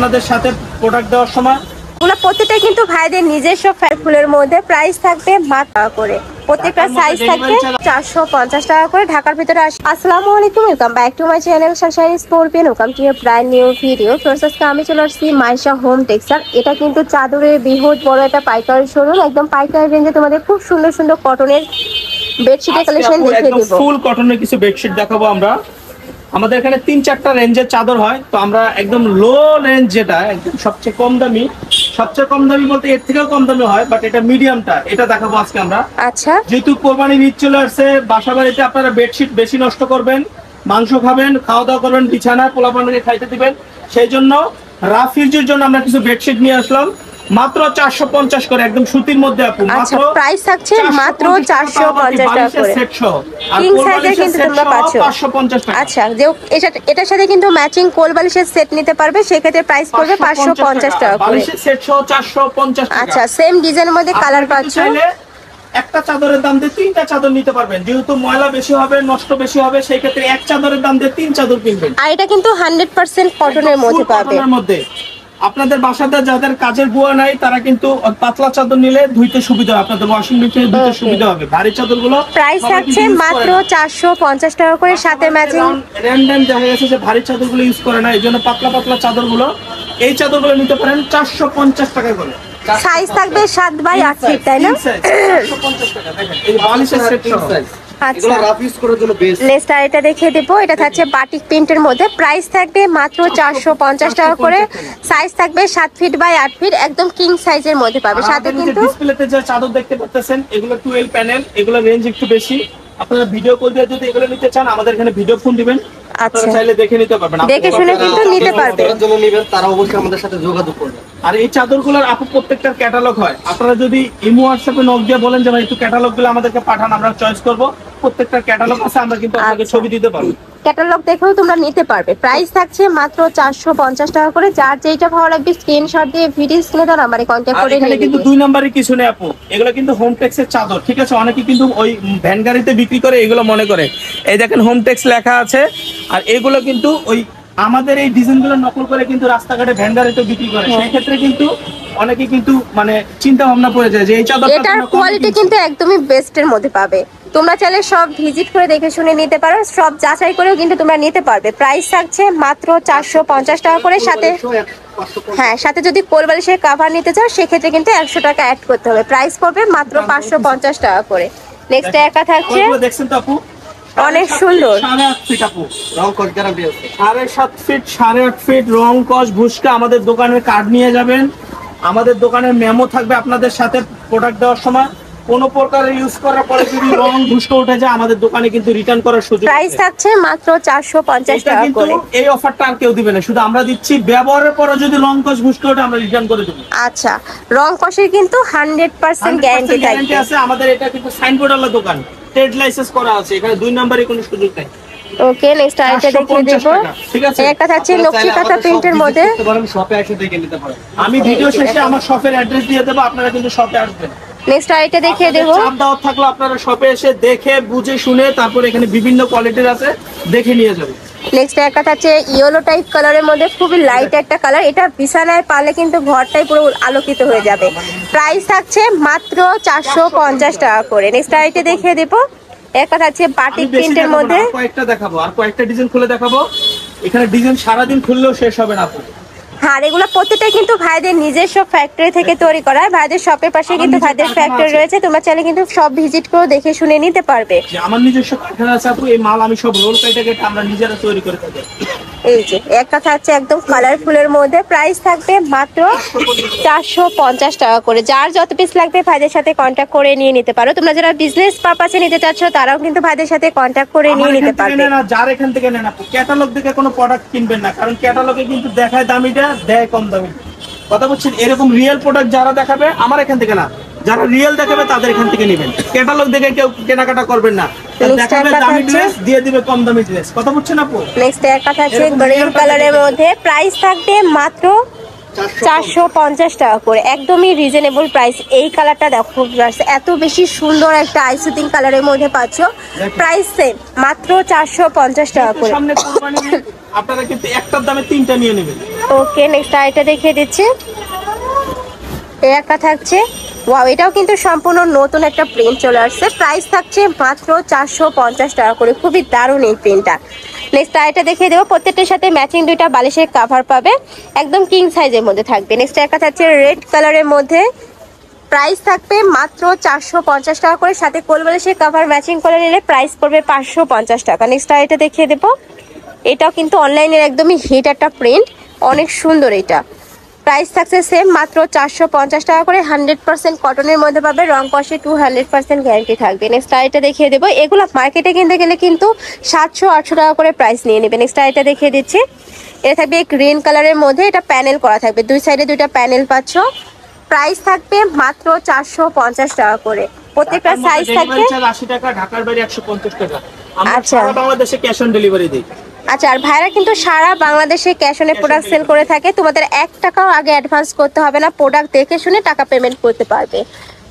আপনাদের সাথে প্রোডাক্ট দেওয়ার সময়। এগুলো প্রত্যেকটা কিন্তু ভাইদের নিজস্ব ফুলের মধ্যে, প্রাইস থাকবে মাত্র করে, প্রত্যেকটা সাইজ থাকবে 450 টাকা করে ঢাকার ভিতরে। আসসালামু আলাইকুম, welcome back to my channel Sunshine scorpion, welcome to A brand new video. First আমি চলে আসছি মাইশা হোম টেক্সটাইল। এটা কিন্তু চাদরের বৃহৎ বড় একটা পাইকারি শোরুম, একদম পাইকারি রেঞ্জে তোমাদের খুব সুন্দর সুন্দর কটনের বেডশিটের কালেকশন দেখিয়ে দেব। ফুল কটনের কিছু বেডশিট দেখাবো আমরা। আমাদের এখানে 3-4টা রেঞ্জের চাদর হয়, তো আমরা একদম লো রেঞ্জ যেটা একদম সবচেয়ে কম দামি বলতে এর থেকেও কম দামি হয়, বাট এটা মিডিয়ামটা, এটা দেখাবো আজকে আমরা। আচ্ছা, যেহেতু কোরবানি ঈদ চলে আসছে, বাসা বাড়িতে আপনারা বেডশিট বেশি নষ্ট করবেন, মাংস খাবেন, খাওয়া দাওয়া করবেন, বিছানা পোলাপানকে খাইতে দিবেন, সেই জন্য রাফ ইউজের জন্য আমরা কিছু বেডশিট নিয়ে আসলাম মাত্র 450 করে, একদম সুতির মধ্যে আপু। আচ্ছা, প্রাইস থাকছে মাত্র 450 টাকা করে, কিং সাইজের কিন্তু তোমরা পাচ্ছ 550 টাকা। আচ্ছা, যে এটার সাথে কিন্তু ম্যাচিং কোল বালিশের সেট নিতে পারবে, সেক্ষেত্রে প্রাইস পড়বে 550 টাকা করে, বালিশের সেট সহ 450 টাকা। আচ্ছা, সেম ডিজাইনের মধ্যে কালার পাচ্ছ। একটা চাদরের দাম দিয়ে 3টা চাদর নিতে পারবেন, যেহেতু ময়লা বেশি হবে, নষ্ট বেশি হবে, সেই ক্ষেত্রে এক চাদরের দাম দিয়ে 3 চাদর কিনবেন। আর এটা কিন্তু 100% কটনের মধ্যে পাবে। আপনাদের বাসাতে যাদের কাজের বুয়া নাই, তারা কিন্তু পাতলা চাদর নিলে ধুইতে সুবিধা হবে, আপনাদের ওয়াশিং মেশিনে ধুইতে সুবিধা হবে। ভারী চাদরগুলো প্রাইস থাকছে মাত্র 450 টাকা করে, সাথে ম্যাচিং। র্যান্ডম দেখা গেছে যে ভারী চাদরগুলো ইউজ করে না, এইজন্য পাতলা পাতলা চাদরগুলো, এই চাদরগুলো নিতে পারেন 450 টাকা করে। সাইজ থাকবে 7 বাই 8 ফিট, তাই না? 450 টাকা। দেখেন এই বালিশের সেট সাইজ, আচ্ছা, রাফ ইউজ করার জন্য বেস্ট। নেক্সট আইটা দেখিয়ে দেব। এটা থাকছে বাটিক প্রিন্টের মধ্যে, প্রাইস থাকবে মাত্র 450 টাকা করে, সাইজ থাকবে 7 ফিট বাই 8 ফিট, একদম কিং সাইজের মধ্যে পাবে। সাথে কিন্তু ডিসপ্লেতে যে চাদর দেখতে পাচ্ছেন, এগুলো 12 প্যানেল, এগুলো রেঞ্জ একটু বেশি। আপনারা ভিডিও কল দিয়ে যদি এগুলো নিতে চান, আমাদের এখানে ভিডিও ফোন দিবেন, আচ্ছা, চাইলে দেখে নিতে পারবেন, দেখে শুনে কিন্তু নিতে পারবে। যারা জন্য নেবেন তারা অবশ্যই আমাদের সাথে যোগাযোগ করবেন। আর এই চাদরগুলোর আপু প্রত্যেকটার ক্যাটালগ হয়, আপনারা যদি ইমো হোয়াটসঅ্যাপে নক দিয়ে বলেন যে ভাই একটু ক্যাটালগগুলো আমাদেরকে পাঠান, আমরা চয়েস করব। প্রত্যেকটার ক্যাটালগ আছে, আমরা কিন্তু আপনাকে ছবি দিতে পারবো, ক্যাটালগ দেখেও তোমরা নিতে পারবে। প্রাইস থাকছে মাত্র 450 টাকা করে। যার যেটা ভালো লাগবে স্ক্রিনশট দিয়ে ভিডিও স্ক্রিনে দেওয়া নম্বরে কন্টাক্ট করে নিয়ে কিন্তু 2 নম্বরে কিছু নেই আপু, এগুলো কিন্তু হোম টেক্সের চাদর, ঠিক আছে? অনেকে কিন্তু ওই ভ্যান গাড়িতে বিক্রি করে, এগুলো মনে করে এই দেখেন হোম টেক্স লেখা আছে, আর এগুলো কিন্তু ওই আমাদের এই ডিজাইনগুলো নকল করে কিন্তু রাস্তাঘাটে ভ্যান গাড়িতে বিক্রি করে, সেই ক্ষেত্রে কিন্তু অনেকে কিন্তু মানে চিন্তা ভাবনা পড়ে যায় যে এই চাদরটা, এটার কোয়ালিটি কিন্তু একদমই বেস্টের মধ্যে পাবে। তোমরা চাইলে সব ভিজিট করে দেখে শুনে নিতে পারো, সব যাচাই করেও কিন্তু তোমরা নিতে পারবে। প্রাইস থাকছে মাত্র 450 টাকা করে, সাথে হ্যাঁ, সাথে যদি কোল বালিশের কভার নিতে চাও সেক্ষেত্রে কিন্তু 100 টাকা অ্যাড করতে হবে। প্রাইস পড়বে মাত্র 550 টাকা করে। নেক্সট একা থাকছে, দেখছেন তো আপু, অনেক সুন্দর 7.5 ফিট আপু, রং কস গ্যারান্টি আছে। 7.5 ফিট 8.5 ফিট রং কস ভুসকা। আমাদের দোকানের কার্ড নিয়ে যাবেন, আমাদের দোকানের মেমো থাকবে আপনাদের সাথে প্রোডাক্ট দেওয়ার সময়। কোনো প্রকার ইউজ করার পরে যদি রং ভুসকা উঠে যায়, আমাদের দোকানে কিন্তু রিটার্ন করার সুযোগ আছে। প্রাইস থাকছে মাত্র 450 টাকা করে। এই অফারটা আর কেউ দিবে না, শুধু আমরা দিচ্ছি। ব্যবহারের পরে যদি রং কস ভুসকা ওঠে, আমরা রিটার্ন করে দেব। আচ্ছা, রং কসের কিন্তু 100% গ্যারান্টি আছে আমাদের। এটা কিন্তু সাইনবোর্ড ওয়ালা দোকান, ট্রেড লাইসেন্স করা আছে, এখানে 2 নম্বরে কোনো সুযোগ নাই। ওকে, নেক্সট আইটা দেখিয়ে দেব। একটা থাকছে নকশিকাঁথা প্রিন্টের মধ্যে, শপে এসে দেখে নিতে পারেন। আমি ভিডিও শেষে আমার শপের অ্যাড্রেস দিয়ে দেব, আপনারা কিন্তু শপে আসবেন। নেক্সট আইটা দেখিয়ে দেব। চাপ দাওয়াত থাকলে আপনারা শপে এসে দেখে বুঝে শুনে তারপর এখানে বিভিন্ন কোয়ালিটির আছে, দেখে নিয়ে যাবেন। নেক্সট একটা থাকছে ইয়েলো টাইপ কালারের মধ্যে, খুবই লাইট একটা কালার। এটা বিছানায় পালে কিন্তু ঘরটাই পুরো আলোকিত হয়ে যাবে। প্রাইস থাকছে মাত্র 450 টাকা করে। নেক্সট আইটা দেখিয়ে দেব। একটা থাকছে বাটিক প্রিন্টের মধ্যে, কয়েকটা দেখাবো, আর কয়েকটা ডিজাইন খুলে দেখাবো। এখানে ডিজাইন সারাদিন খুললেও শেষ হবে না আপু। হ্যাঁ, এগুলো প্রত্যেকটা কিন্তু ভাইদের নিজস্ব ফ্যাক্টরি থেকে তৈরি করা হয়। ভাইদের শপের পাশে কিন্তু ভাইদের ফ্যাক্টরি রয়েছে, তোমরা চাইলে কিন্তু সব ভিজিট করে দেখে শুনে নিতে পারবে। আমার নিজস্ব কারখানা আছে আপু, এই মাল আমি সব রোল কেটে আমরা নিজেরা তৈরি করে থাকি। এই যে একটা থাকছে একদম কালারফুলের মধ্যে, প্রাইস থাকবে মাত্র 450 টাকা করে। যার যত পিস লাগবে ভাইদের সাথে কন্ট্যাক্ট করে নিয়ে নিতে পারো। তোমরা যারা বিজনেস পারপাসে নিতে চাচ্ছ, তারাও কিন্তু ভাইদের সাথে কন্ট্যাক্ট করে নিয়ে নিতে পারবে। যার এখান থেকে নেন আপু, ক্যাটালগ দেখে কোনো প্রোডাক্ট কিনবেন না, কারণ ক্যাটালগে কিন্তু দেখায় দামিটা, দেয় কম দামি। কথা বলছেন, এরকম রিয়েল প্রোডাক্ট যারা দেখাবে আমার এখান থেকে না, যারা রিয়েল দেখাবে তাদের এখান থেকে নেবেন। ক্যাটালগ দেখে কেউ কেনাকাটা করবেন না, দেখাবে দামি ড্রেস, দিয়ে দিবে কম দামি ড্রেস। কথা বলছেন আপু। নেক্সট একটা থাকছে গ্রিন কালারের মধ্যে, প্রাইস থাকবে মাত্র 450 টাকা করে, একদমই রিজনেবল প্রাইস। এই কালারটা দেখো, এত বেশি সুন্দর একটা আইসুতিং কালারের মধ্যে পাচ্ছ। প্রাইস সেম, মাত্র 450 টাকা করে। আপনারা কিন্তু একটার দামে 3টা নিয়ে নেবেন। ওকে, নেক্সট আইটা দেখিয়ে দিচ্ছি। এই একটা থাকছে, ওয়াও, এটাও কিন্তু সম্পূর্ণ নতুন একটা প্রিন্ট চলে আসছে। প্রাইস থাকছে মাত্র 450 টাকা করে। খুবই দারুণ এই প্রিন্টটা। নেক্সট আইটা দেখিয়ে দেবো। প্রত্যেকটার সাথে ম্যাচিং 2টা বালিশের কাভার পাবে, একদম কিং সাইজের মধ্যে থাকবে। নেক্সট একটা থাকছে রেড কালারের মধ্যে, প্রাইস থাকবে মাত্র 450 টাকা করে। সাথে কোল বালিশের কাভার ম্যাচিং করে নিলে প্রাইস পড়বে 550 টাকা। নেক্সট আইটা দেখিয়ে দেবো। এটাও কিন্তু অনলাইনের একদমই হিট একটা প্রিন্ট, অনেক সুন্দর। এটা প্রাইস থাকছে সেম, মাত্র 450 টাকা করে। 100% কটনের মধ্যে পাবে, রং কষে 200% গ্যারান্টি থাকবে। নেক্সট আইটা দেখিয়ে দেবো। এগুলো মার্কেটে কিনতে গেলে কিন্তু 700-800 টাকা করে প্রাইস নিয়ে নেবে। নেক্সট আইটা দেখিয়ে দিচ্ছি। এটা থাকবে গ্রিন কালারের মধ্যে, এটা প্যানেল করা থাকবে, দুই সাইডে 2টা প্যানেল পাচ্ছ। প্রাইস থাকবে মাত্র 450 টাকা করে। প্রত্যেকটা সাইজ থাকবে 80 টাকা, ঢাকার বাইরে 150 টাকা। আমরা আচ্ছা। সারা বাংলাদেশে ক্যাশ অন ডেলিভারি দিই। আচ্ছা, আর ভাইরা কিন্তু সারা বাংলাদেশে ক্যাশ অনে প্রোডাক্ট সেল করে থাকে। তোমাদের 1 টাকাও আগে অ্যাডভান্স করতে হবে না, প্রোডাক্ট দেখে শুনে টাকা পেমেন্ট করতে পারবে।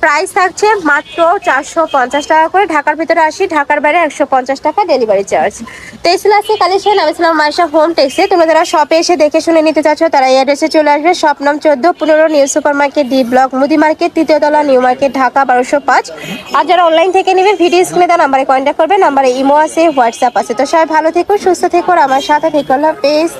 প্রাইস থাকছে মাত্র 450 টাকা করে। ঢাকার ভিতরে 80, ঢাকার বাইরে 150 টাকা ডেলিভারি চার্জ। তো এই ছিল আজকে কালেকশন। আমি ছিলাম মাইশা হোম টেক্সে। তোমরা যারা শপে এসে দেখে শুনে নিতে চাচ্ছ তারা এই অ্যাড্রেসে চলে আসবে। শপ নাম 14-15 new super market, D block, মুদি মার্কেট, 3য় তলা, নিউ মার্কেট, ঢাকা 1205। আর যারা অনলাইন থেকে নেবে ভিডিও স্ক্রিনে দেওয়া নাম্বারে কন্ট্যাক্ট করবে। নাম্বারে ইমো আছে, হোয়াটসঅ্যাপ আছে। তো সবাই ভালো থেকো, সুস্থ থেকো, আর আমার সাথে থেকো। আল্লাহ হাফেজ।